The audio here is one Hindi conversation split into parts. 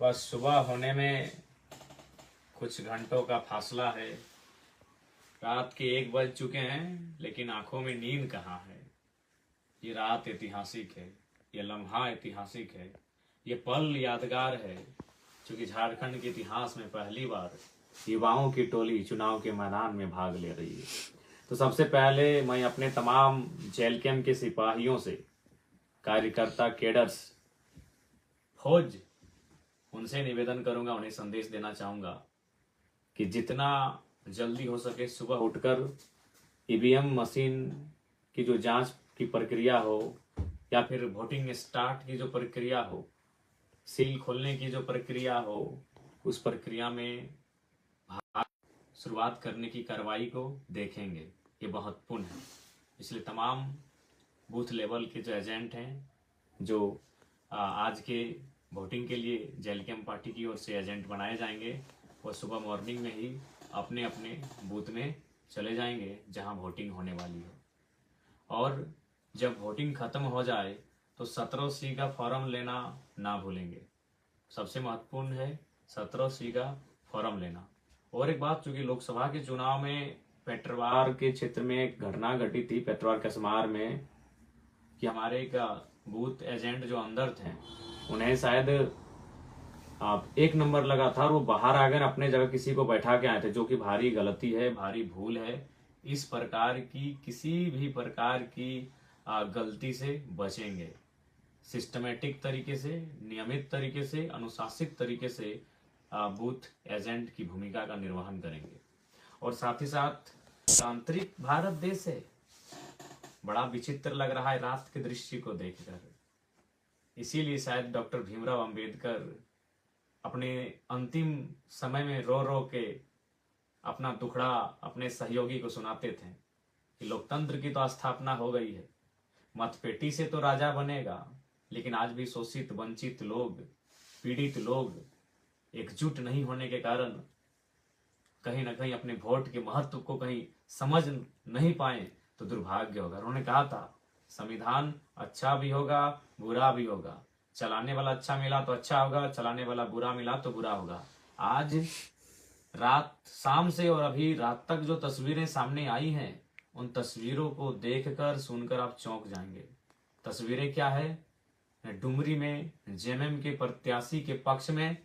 बस सुबह होने में कुछ घंटों का फासला है। रात के 1 बज चुके हैं, लेकिन आंखों में नींद कहाँ है। ये रात ऐतिहासिक है, ये लम्हा ऐतिहासिक है, ये पल यादगार है, क्योंकि झारखंड के इतिहास में पहली बार युवाओं की टोली चुनाव के मैदान में भाग ले रही है। तो सबसे पहले मैं अपने तमाम जेल कैंप के सिपाहियों से, कार्यकर्ता, केडर्स, फौज, उनसे निवेदन करूंगा, उन्हें संदेश देना चाहूंगा कि जितना जल्दी हो सके सुबह उठकर ईवीएम मशीन की जो जांच की प्रक्रिया हो, या फिर वोटिंग स्टार्ट की जो प्रक्रिया हो, सील खोलने की जो प्रक्रिया हो, उस प्रक्रिया में शुरुआत करने की कार्रवाई को देखेंगे। ये महत्वपूर्ण है। इसलिए तमाम बूथ लेवल के जो एजेंट हैं, जो आज के वोटिंग के लिए जेल कैंप पार्टी की ओर से एजेंट बनाए जाएंगे, वो सुबह मॉर्निंग में ही अपने अपने बूथ में चले जाएंगे जहां वोटिंग होने वाली हो। और जब वोटिंग खत्म हो जाए तो 17C का फॉर्म लेना ना भूलेंगे। सबसे महत्वपूर्ण है 17C का फॉर्म लेना। और एक बात, चूंकि लोकसभा के चुनाव में पेट्रवार के क्षेत्र में एक घटना घटी थी, पेट्रवार कसमार में, कि हमारे एक बूथ एजेंट जो अंदर थे, उन्हें शायद 1 नंबर लगा था और वो बाहर आ गए, अपने जगह किसी को बैठा के आए थे, जो कि भारी गलती है, भारी भूल है। इस प्रकार की किसी भी प्रकार की गलती से बचेंगे। सिस्टमेटिक तरीके से, नियमित तरीके से, अनुशासित तरीके से बूथ एजेंट की भूमिका का निर्वहन करेंगे। और साथ ही साथ तांत्रिक भारत देश है, बड़ा विचित्र लग रहा है रात के दृश्य को देखकर। इसीलिए शायद डॉक्टर भीमराव अंबेडकर अपने अंतिम समय में रो रो के अपना दुखड़ा अपने सहयोगी को सुनाते थे कि लोकतंत्र की तो स्थापना हो गई है, मतपेटी से तो राजा बनेगा, लेकिन आज भी शोषित, वंचित लोग, पीड़ित लोग एकजुट नहीं होने के कारण कहीं ना कहीं अपने वोट के महत्व को कहीं समझ नहीं पाए तो दुर्भाग्य होगा। उन्होंने कहा था, संविधान अच्छा भी होगा, बुरा भी होगा, चलाने वाला अच्छा मिला तो अच्छा होगा, चलाने वाला बुरा मिला तो बुरा होगा। आज रात, शाम से और अभी रात तक जो तस्वीरें सामने आई हैं, उन तस्वीरों को देखकर, सुनकर आप चौंक जाएंगे। तस्वीरें क्या है? डुमरी में जेएमएम के प्रत्याशी के पक्ष में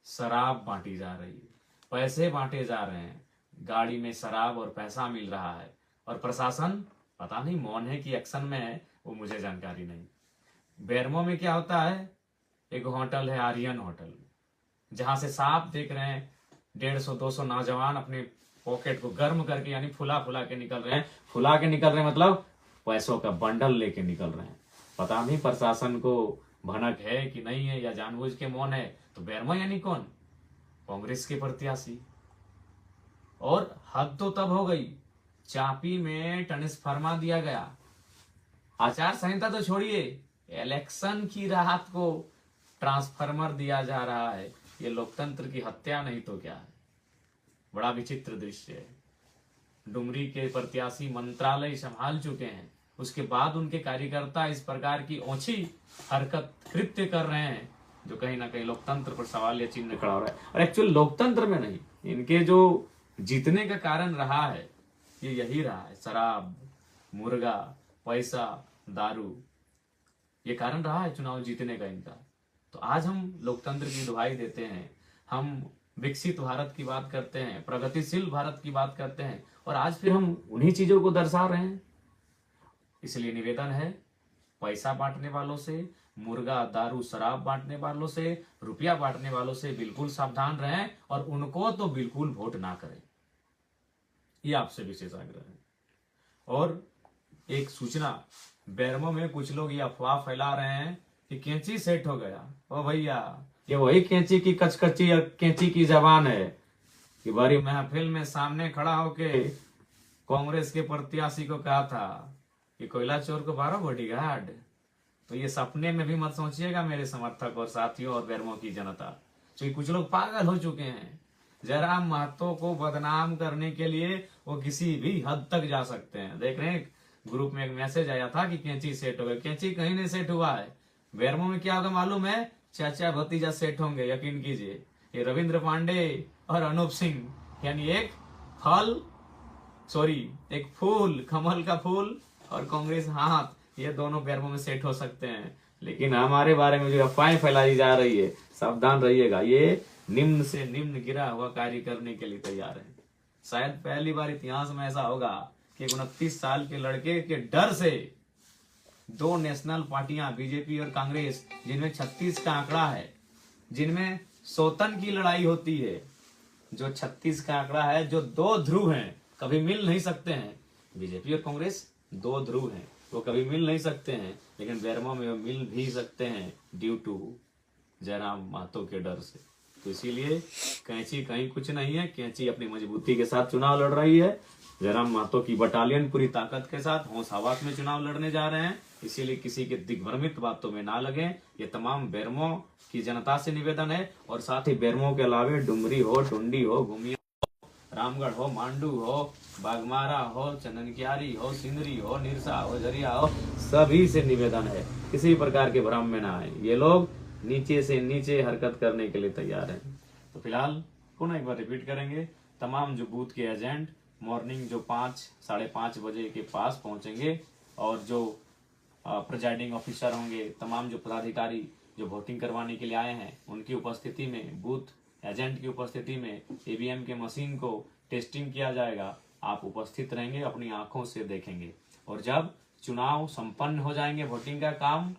शराब बांटी जा रही है, पैसे बांटे जा रहे हैं, गाड़ी में शराब और पैसा मिल रहा है, और प्रशासन पता नहीं मौन है कि एक्शन में है, वो मुझे जानकारी नहीं। बेरमो में क्या होता है? एक होटल है, आर्यन होटल, जहां से साफ देख रहे हैं 150-200 नौजवान अपने पॉकेट को गर्म करके, यानी फुला फुला के निकल रहे हैं। फुला के निकल रहे हैं मतलब पैसों का बंडल लेके निकल रहे हैं। पता नहीं प्रशासन को भनक है कि नहीं है, या जानबूझ के मौन है। तो बेरमो यानी कौन? कांग्रेस के प्रत्याशी। और हद तो तब हो गई, चापी में ट्रांसफार्मा दिया गया। आचार संहिता तो छोड़िए, इलेक्शन की राहत को ट्रांसफार्मर दिया जा रहा है। ये लोकतंत्र की हत्या नहीं तो क्या है? बड़ा विचित्र दृश्य है। डुमरी के प्रत्याशी मंत्रालय संभाल चुके हैं, उसके बाद उनके कार्यकर्ता इस प्रकार की ओछी हरकत, कृत्य कर रहे हैं, जो कहीं ना कहीं लोकतंत्र पर सवाल या चिन्ह खड़ा हो रहा है। और एक्चुअल लोकतंत्र में नहीं, इनके जो जीतने का कारण रहा है, ये यही रहा है, शराब, मुर्गा, पैसा, दारू, ये कारण रहा है चुनाव जीतने का इनका। तो आज हम लोकतंत्र की दुहाई देते हैं, हम विकसित भारत की बात करते हैं, प्रगतिशील भारत की बात करते हैं, और आज फिर हम उन्हीं चीजों को दर्शा रहे हैं। इसलिए निवेदन है, पैसा बांटने वालों से, मुर्गा, दारू, शराब बांटने वालों से, रुपया बांटने वालों से बिल्कुल सावधान रहें, और उनको तो बिल्कुल वोट ना करें। ये आपसे विशेष आग्रह है। और एक सूचना, बेरमो में कुछ लोग ये अफवाह फैला रहे हैं कि कैंची सेट हो गया। ओ भैया, ये वही कैंची की कचकची और कैंची की जबान है कि बड़ी महफिल में सामने खड़ा होके कांग्रेस के प्रत्याशी को कहा था कि कोयला चोर को 12 बॉडीगार्ड। तो ये सपने में भी मत सोचिएगा मेरे समर्थक और साथियों और बेरमो की जनता, क्योंकि कुछ लोग पागल हो चुके हैं। जयराम महतो को बदनाम करने के लिए वो किसी भी हद तक जा सकते हैं। देख रहे हैं, ग्रुप में एक मैसेज आया था कि कैंची सेट हो गया। कैंची कहीं नहीं सेट हुआ है। बेरमो में क्या होगा मालूम है? चाचा भतीजा सेट होंगे, यकीन कीजिए। ये रविंद्र पांडे और अनूप सिंह, यानी एक फूल, कमल का फूल और कांग्रेस हाथ, ये दोनों पैरों में सेट हो सकते हैं। लेकिन हमारे बारे में जो अफवाहें फैलाई जा रही है, सावधान रहिएगा, ये निम्न से निम्न गिरा हुआ कार्य करने के लिए तैयार है। शायद पहली बार इतिहास में ऐसा होगा कि 29 साल के लड़के के डर से दो नेशनल पार्टियां बीजेपी और कांग्रेस, जिनमें 36 का आंकड़ा है, जिनमें सौतन की लड़ाई होती है, जो 36 का आंकड़ा है, जो दो ध्रुव हैं, कभी मिल नहीं सकते हैं। बीजेपी और कांग्रेस दो ध्रुव हैं, वो कभी मिल नहीं सकते हैं, लेकिन बेरमो में वो मिल भी सकते हैं ड्यू टू जयराम महतो के डर से। तो इसीलिए कैंची कहीं कुछ नहीं है, कैंची अपनी मजबूती के साथ चुनाव लड़ रही है। जयराम महतो की बटालियन पूरी ताकत के साथ होश हवास में चुनाव लड़ने जा रहे हैं। इसीलिए किसी के दिग्भ्रमित बातों में ना लगे। ये तमाम बेरमो की जनता से निवेदन है, और साथ ही बेरमो के अलावे डुमरी हो, टुंडी हो, घुमिया, रामगढ़ हो, मांडू हो, बागमारा हो, चंदनकियारी हो, सिंदरी हो, निरसा हो, झरिया हो, सभी से निवेदन है किसी प्रकार के भ्रम में ना आए। ये लोग नीचे से नीचे हरकत करने के लिए तैयार हैं। तो फिलहाल पुनः एक बार रिपीट करेंगे, तमाम जो बूथ के एजेंट मॉर्निंग जो 5-5:30 बजे के पास पहुंचेंगे, और जो प्रिजाइडिंग ऑफिसर होंगे, तमाम जो पदाधिकारी जो वोटिंग करवाने के लिए आए हैं, उनकी उपस्थिति में, बूथ एजेंट की उपस्थिति में ईवीएम के मशीन को टेस्टिंग किया जाएगा। आप उपस्थित रहेंगे, अपनी आंखों से देखेंगे, और जब चुनाव संपन्न हो जाएंगे, वोटिंग का काम,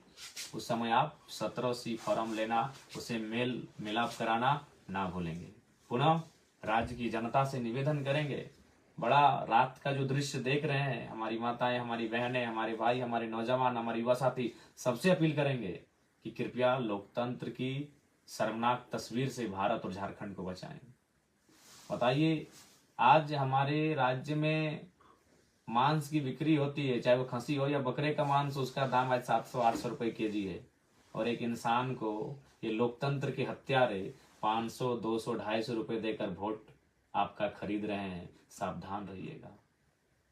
उस समय आप 17C फॉर्म लेना, उसे मेल मिलाप कराना ना भूलेंगे। पुनः राज्य की जनता से निवेदन करेंगे, बड़ा रात का जो दृश्य देख रहे हैं, हमारी माताएं, हमारी बहनें, हमारे भाई, हमारे नौजवान, हमारे युवा साथी, सबसे अपील करेंगे कि कृपया लोकतंत्र की शर्मनाक तस्वीर से भारत और झारखंड को बचाएं। बताइए, आज हमारे राज्य में मांस की बिक्री होती है, चाहे वो खसी हो या बकरे का मांस, उसका दाम आज 700-800 रुपए केजी है, और एक इंसान को ये लोकतंत्र के हत्यारे 500, 200, 250 रुपए देकर वोट आपका खरीद रहे हैं। सावधान रहिएगा।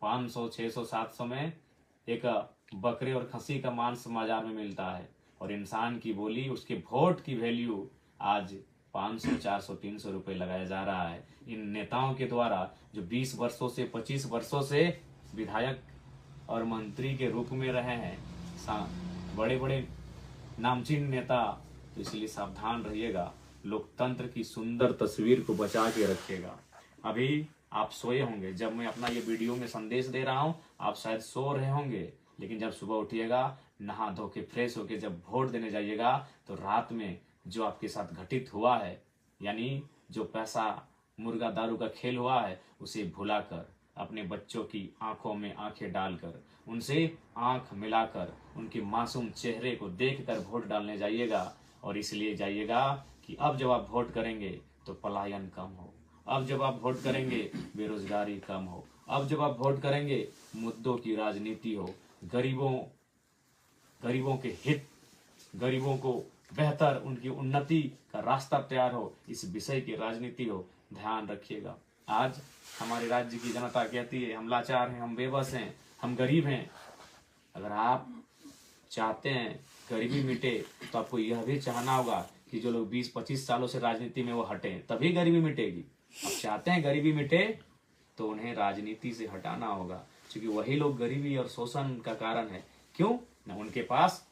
500, 600, 700 में एक बकरे और खसी का मांस बाजार में मिलता है, और इंसान की बोली, उसके वोट की वैल्यू आज 500, 400, 300 रुपए लगाया जा रहा है इन नेताओं के द्वारा, जो 20 वर्षों से 25 वर्षों से विधायक और मंत्री के रूप में रहे हैं, बड़े बड़े नामचीन नेता। तो इसलिए सावधान रहिएगा, लोकतंत्र की सुंदर तस्वीर को बचा के रखिएगा। अभी आप सोए होंगे, जब मैं अपना ये वीडियो में संदेश दे रहा हूँ, आप शायद सो रहे होंगे, लेकिन जब सुबह उठिएगा, नहा धो के फ्रेश होके जब वोट देने जाइएगा, तो रात में जो आपके साथ घटित हुआ है, यानी जो पैसा मुर्गा दारू का खेल हुआ है, उसे भुलाकर, अपने बच्चों की आंखों में आंखें डालकर, उनसे आंख मिलाकर, उनके मासूम चेहरे को देखकर वोट डालने जाइएगा। और इसलिए जाइएगा कि अब जब आप वोट करेंगे तो पलायन कम हो, अब जब आप वोट करेंगे बेरोजगारी कम हो, अब जब आप वोट करेंगे मुद्दों की राजनीति हो, गरीबों के हित, गरीबों को बेहतर, उनकी उन्नति का रास्ता तैयार हो, इस विषय की राजनीति हो। ध्यान रखिएगा। आज हमारे राज्य की जनता कहती है, हम लाचार हैं, हम बेबस हैं, हम गरीब हैं। अगर आप चाहते हैं गरीबी मिटे, तो आपको यह भी चाहना होगा कि जो लोग 20-25 सालों से राजनीति में वो हटे, तभी गरीबी मिटेगी। आप चाहते हैं गरीबी मिटे, तो उन्हें राजनीति से हटाना होगा, क्योंकि वही लोग गरीबी और शोषण का कारण है। क्यों ना? उनके पास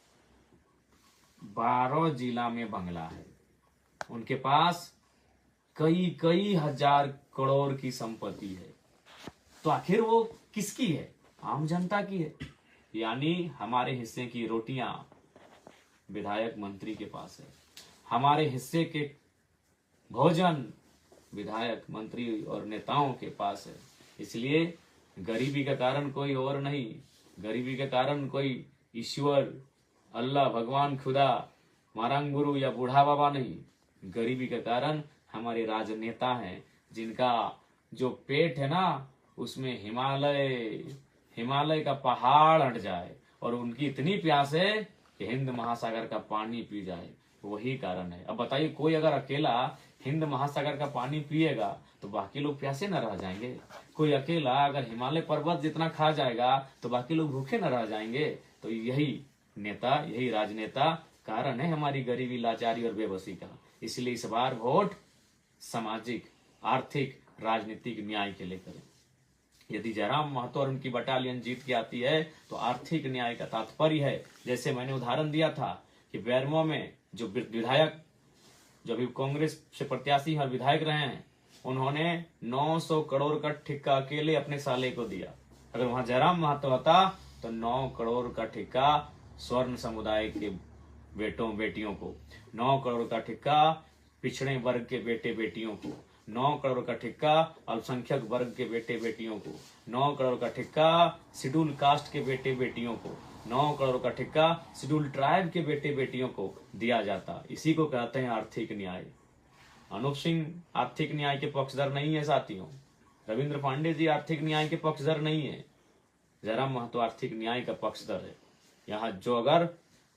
12 जिला में बंगला है, उनके पास कई हजार करोड़ की संपत्ति है, तो आखिर वो किसकी है? आम जनता की है। यानी हमारे हिस्से की रोटियां विधायक मंत्री के पास है, हमारे हिस्से के भोजन विधायक मंत्री और नेताओं के पास है। इसलिए गरीबी का कारण कोई और नहीं, गरीबी का कारण कोई ईश्वर, अल्लाह, भगवान, खुदा, मारंग गुरु या बूढ़ा बाबा नहीं। गरीबी का कारण हमारे राजनेता हैं, जिनका जो पेट है ना, उसमें हिमालय का पहाड़ हट जाए, और उनकी इतनी प्यास है कि हिंद महासागर का पानी पी जाए। वही कारण है। अब बताइए, कोई अगर अकेला हिंद महासागर का पानी पिएगा तो बाकी लोग प्यासे न रह जाएंगे? कोई अकेला अगर हिमालय पर्वत जितना खा जाएगा तो बाकी लोग भूखे न रह जाएंगे? तो यही नेता, यही राजनेता कारण है हमारी गरीबी, लाचारी और बेबसी का। इसलिए इस बार वोट सामाजिक, आर्थिक, राजनीतिक न्याय के लिए करें। यदि जयराम महतो और उनकी बटालियन जीत के आती है तो आर्थिक न्याय का तात्पर्य है, जैसे मैंने उदाहरण दिया था कि बेरमो में जो विधायक, जो अभी कांग्रेस से प्रत्याशी और विधायक रहे हैं, उन्होंने 900 करोड़ का ठेका अकेले अपने साले को दिया। अगर वहां जयराम महतो होता तो 9 करोड़ का ठेका स्वर्ण समुदाय के बेटों बेटियों को, 9 करोड़ का ठेका पिछड़े वर्ग के बेटे बेटियों को, 9 करोड़ का ठेका अल्पसंख्यक वर्ग के बेटे बेटियों को, 9 करोड़ का ठेका शेड्यूल कास्ट के बेटे बेटियों को, 9 करोड़ का ठेका शेड्यूल ट्राइब के बेटे बेटियों को दिया जाता। इसी को कहते हैं आर्थिक न्याय। अनूप सिंह आर्थिक न्याय के पक्षधर नहीं है साथियों। रविंद्र पांडे जी आर्थिक न्याय के पक्षधर नहीं है। जयराम महतो आर्थिक न्याय का पक्षधर है। यहाँ जो अगर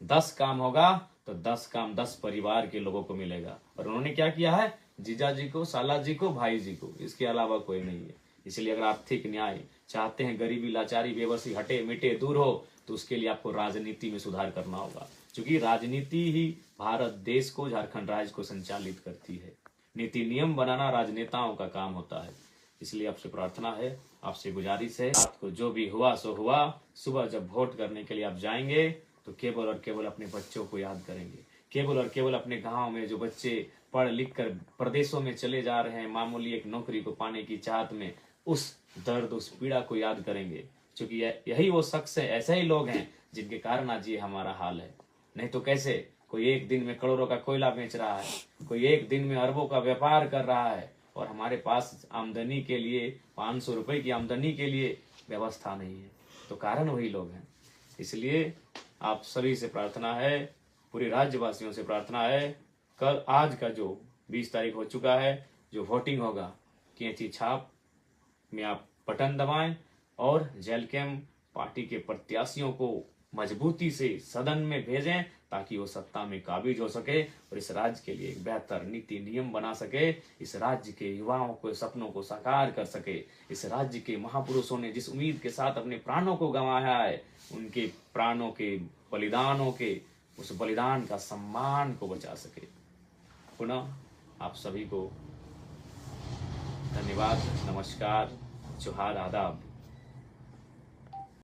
10 काम होगा तो 10 काम 10 परिवार के लोगों को मिलेगा। और उन्होंने क्या किया है? जीजा जी को, साला जी को, भाई जी को, इसके अलावा कोई नहीं है। इसलिए अगर आर्थिक न्याय चाहते हैं, गरीबी, लाचारी, बेबसी हटे मिटे दूर हो, तो उसके लिए आपको राजनीति में सुधार करना होगा, क्योंकि राजनीति ही भारत देश को, झारखंड राज्य को संचालित करती है। नीति नियम बनाना राजनेताओं का काम होता है। इसलिए आपसे प्रार्थना है, आपसे गुजारिश है, रात को जो भी हुआ सो हुआ, सुबह जब वोट करने के लिए आप जाएंगे तो केवल और केवल अपने बच्चों को याद करेंगे। केवल और केवल अपने गांव में जो बच्चे पढ़ लिख कर प्रदेशों में चले जा रहे हैं मामूली एक नौकरी को पाने की चाहत में, उस दर्द, उस पीड़ा को याद करेंगे, क्योंकि यही वो शख्स है, ऐसे ही लोग हैं जिनके कारण आज ये हमारा हाल है। नहीं तो कैसे कोई एक दिन में करोड़ों का कोयला बेच रहा है, कोई एक दिन में अरबों का व्यापार कर रहा है, और हमारे पास आमदनी के लिए 500 रुपए की आमदनी के लिए व्यवस्था नहीं है। तो कारण वही लोग हैं। इसलिए आप सभी से प्रार्थना है, पूरे राज्यवासियों से प्रार्थना है, कल आज का जो 20 तारीख हो चुका है, जो वोटिंग होगा, कैंची छाप में आप बटन दबाएं और जेलकेम पार्टी के प्रत्याशियों को मजबूती से सदन में भेजें, ताकि वो सत्ता में काबिज हो सके और इस राज्य के लिए एक बेहतर नीति नियम बना सके, इस राज्य के युवाओं को सपनों को साकार कर सके। इस राज्य के महापुरुषों ने जिस उम्मीद के साथ अपने प्राणों को गंवाया है, उनके प्राणों के बलिदानों के उस बलिदान का सम्मान को बचा सके। पुनः आप सभी को धन्यवाद, नमस्कार, जोहार, आदाब।